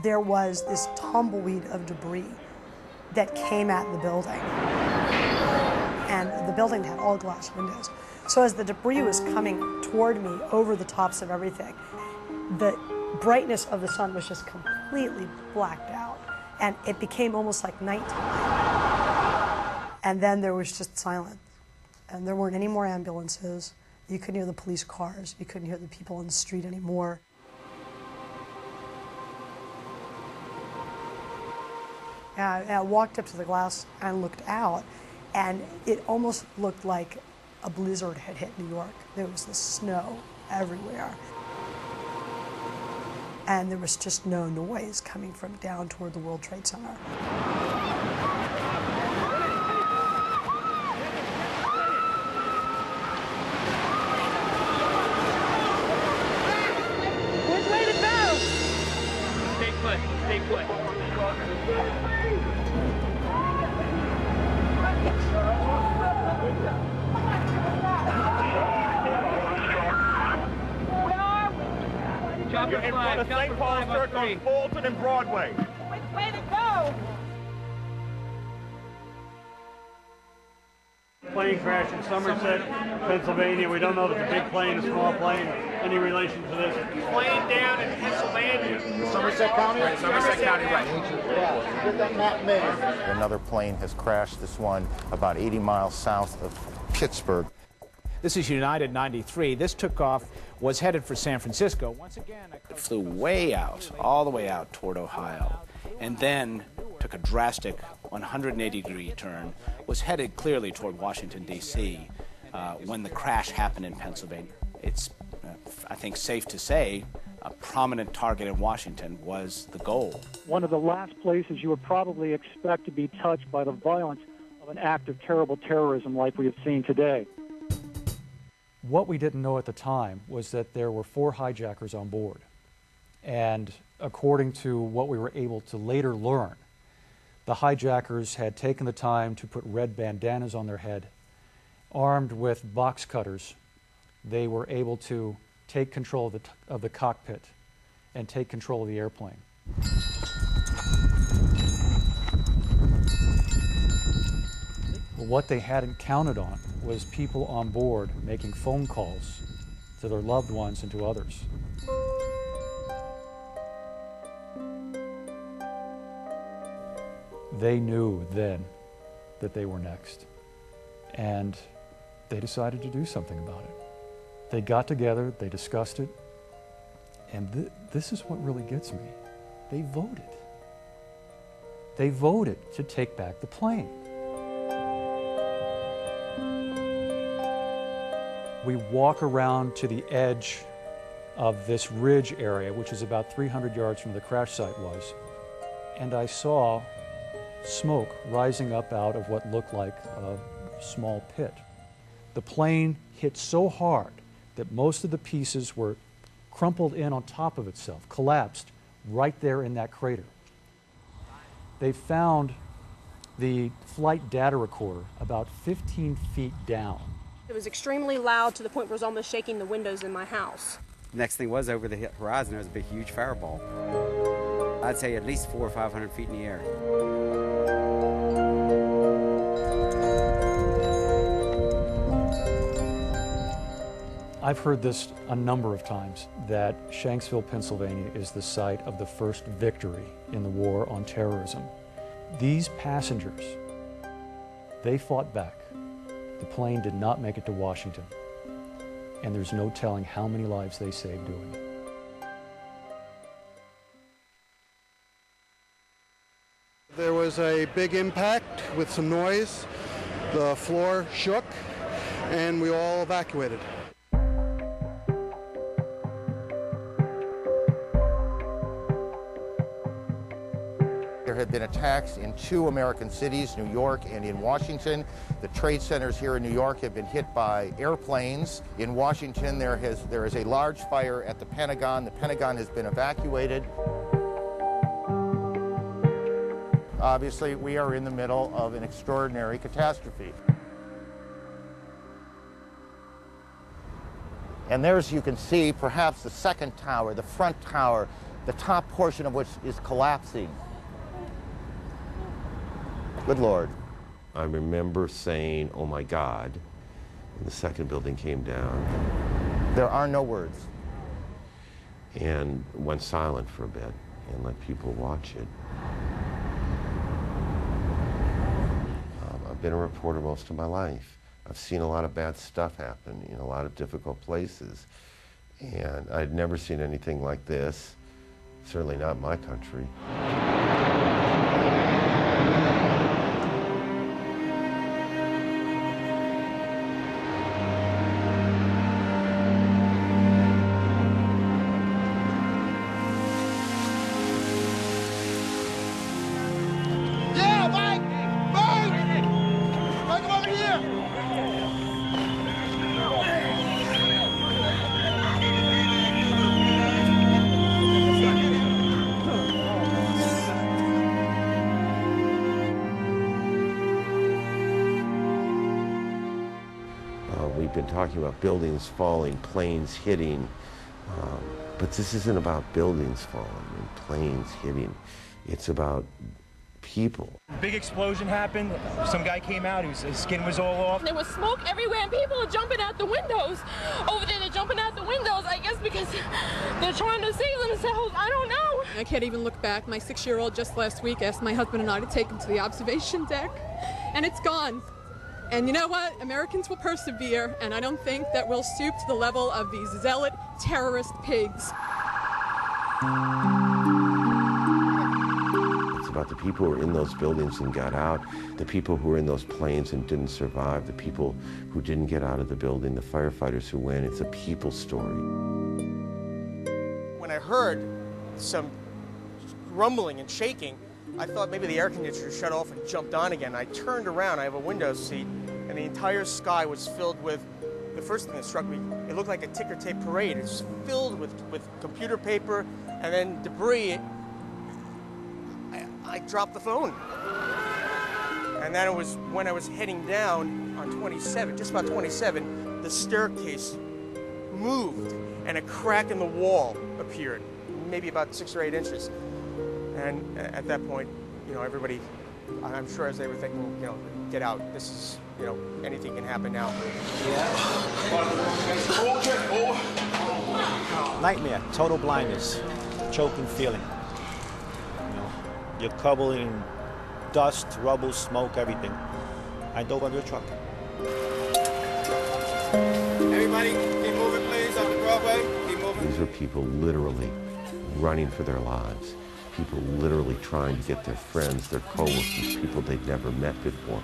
there was this tumbleweed of debris that came at the building. And the building had all glass windows. So as the debris was coming toward me over the tops of everything, the brightness of the sun was just completely blacked out. And it became almost like nighttime. And then there was just silence. And there weren't any more ambulances. You couldn't hear the police cars. You couldn't hear the people on the street anymore. And I walked up to the glass and looked out, and it almost looked like a blizzard had hit New York. There was the snow everywhere. And there was just no noise coming from down toward the World Trade Center. Which way to go? Stay put, stay put. You're in front of St. Paul's Church on Fulton and Broadway. Which way to go? Plane crash in Somerset, Pennsylvania. We don't know if it's a big plane, a small plane, any relation to this. Plane down in Pennsylvania. Somerset County? Right, Somerset County, right. Yeah, get that map made. Another plane has crashed, this one about 80 miles south of Pittsburgh. This is United 93. This took off, was headed for San Francisco. Once again, it flew way out, all the way out toward Ohio, and then took a drastic 180-degree turn, was headed clearly toward Washington, D.C. When the crash happened in Pennsylvania. It's, I think, safe to say, a prominent target in Washington was the goal. One of the last places you would probably expect to be touched by the violence of an act of terrible terrorism like we have seen today. What we didn't know at the time was that there were 4 hijackers on board. And according to what we were able to later learn, the hijackers had taken the time to put red bandanas on their head. Armed with box cutters, they were able to take control of the cockpit and take control of the airplane. What they hadn't counted on was people on board making phone calls to their loved ones and to others. They knew then that they were next, and they decided to do something about it. They got together, they discussed it, and this is what really gets me. They voted. They voted to take back the plane. We walk around to the edge of this ridge area, which is about 300 yards from where the crash site was, and I saw smoke rising up out of what looked like a small pit. The plane hit so hard that most of the pieces were crumpled in on top of itself, collapsed right there in that crater. They found the flight data recorder about 15 feet down. It was extremely loud to the point where it was almost shaking the windows in my house. Next thing was over the horizon, there was a big, huge fireball. I'd say at least 400 or 500 feet in the air. I've heard this a number of times, that Shanksville, Pennsylvania is the site of the first victory in the war on terrorism. These passengers, they fought back. The plane did not make it to Washington, and there's no telling how many lives they saved doing it. There was a big impact with some noise. The floor shook, and we all evacuated. There had been attacks in 2 American cities, New York and in Washington. The trade centers here in New York have been hit by airplanes. In Washington, there is a large fire at the Pentagon. The Pentagon has been evacuated. Obviously, we are in the middle of an extraordinary catastrophe. And there's, you can see, perhaps the second tower, the front tower, the top portion of which is collapsing. Good Lord. I remember saying, oh my God, when the second building came down. There are no words. And went silent for a bit and let people watch it. I've been a reporter most of my life. I've seen a lot of bad stuff happen in a lot of difficult places. And I'd never seen anything like this, certainly not in my country. We've been talking about buildings falling, planes hitting, but this isn't about buildings falling and planes hitting. It's about people. Big explosion happened. Some guy came out, his skin was all off. There was smoke everywhere and people are jumping out the windows. Over there, they're jumping out the windows, I guess because they're trying to save themselves. I don't know. I can't even look back. My 6-year-old just last week asked my husband and I to take him to the observation deck, and it's gone. And you know what? Americans will persevere, and I don't think that we'll stoop to the level of these zealot terrorist pigs. It's about the people who were in those buildings and got out, the people who were in those planes and didn't survive, the people who didn't get out of the building, the firefighters who went. It's a people story. When I heard some rumbling and shaking, I thought maybe the air conditioner shut off and jumped on again. I turned around, I have a window seat, and the entire sky was filled with, the first thing that struck me, it looked like a ticker tape parade. It's filled with computer paper and then debris. I dropped the phone. And then it was when I was heading down on 27, just about 27, the staircase moved and a crack in the wall appeared, maybe about 6 or 8 inches. And at that point, you know, everybody, I'm sure as they were thinking, you know, get out. This is, you know, anything can happen now. Nightmare, total blindness, choking feeling. You know, you're covered in dust, rubble, smoke, everything. I dove under a truck. Everybody, keep moving, please, up the Broadway. Keep moving. These are people literally running for their lives. People literally trying to get their friends, their co-workers, people they'd never met before,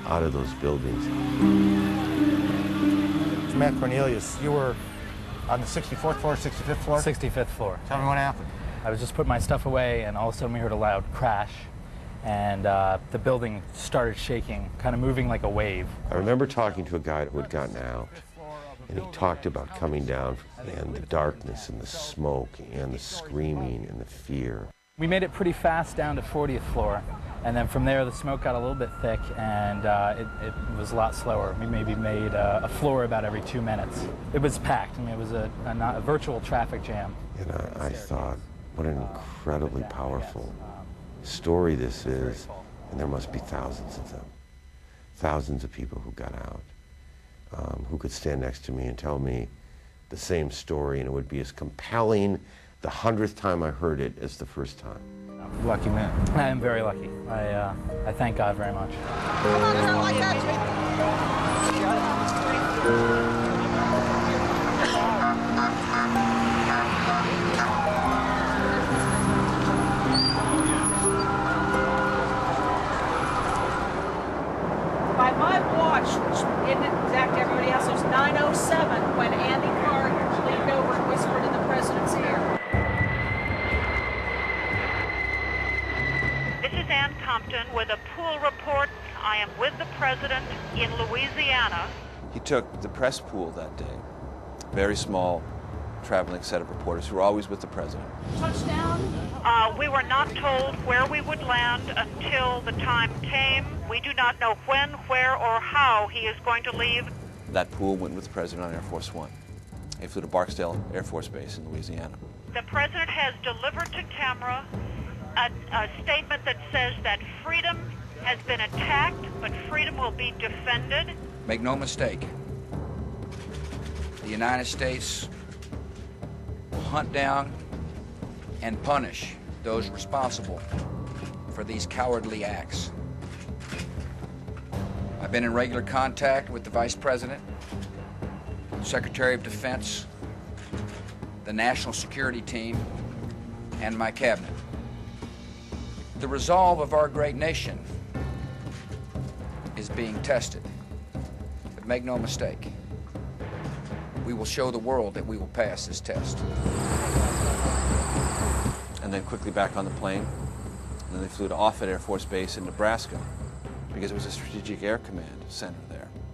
out of those buildings. Matt Cornelius, you were on the 64th floor, 65th floor? 65th floor. Tell me what happened. I was just putting my stuff away, and all of a sudden we heard a loud crash, and the building started shaking, kind of moving like a wave. I remember talking to a guy who had gotten out, and he talked about coming down and the darkness and the smoke and the screaming and the fear. We made it pretty fast down to 40th floor, and then from there the smoke got a little bit thick, and it was a lot slower. We maybe made a floor about every 2 minutes. It was packed. I mean, it was a virtual traffic jam. And I thought, what an incredibly powerful story this is, and there must be thousands of them. Thousands of people who got out, who could stand next to me and tell me the same story, and it would be as compelling the 100th time I heard it as the first time. Lucky man. I am very lucky. I thank God very much. By my watch, isn't it exact to everybody else, it was 9:07 when Andy Card leaned over and whispered in the president's ear. This is Ann Compton with a pool report. I am with the president in Louisiana. He took the press pool that day, very small traveling set of reporters who were always with the president. Touchdown? We were not told where we would land until the time came. We do not know when, where, or how he is going to leave. That pool went with the president on Air Force One. He flew to Barksdale Air Force Base in Louisiana. The president has delivered to camera a statement that says that freedom has been attacked, but freedom will be defended. Make no mistake, the United States will hunt down and punish those responsible for these cowardly acts. I've been in regular contact with the Vice President, Secretary of Defense, the National Security Team, and my cabinet. The resolve of our great nation is being tested. But make no mistake, we will show the world that we will pass this test. And then quickly back on the plane. And then they flew to Offutt Air Force Base in Nebraska because it was a Strategic Air Command center there.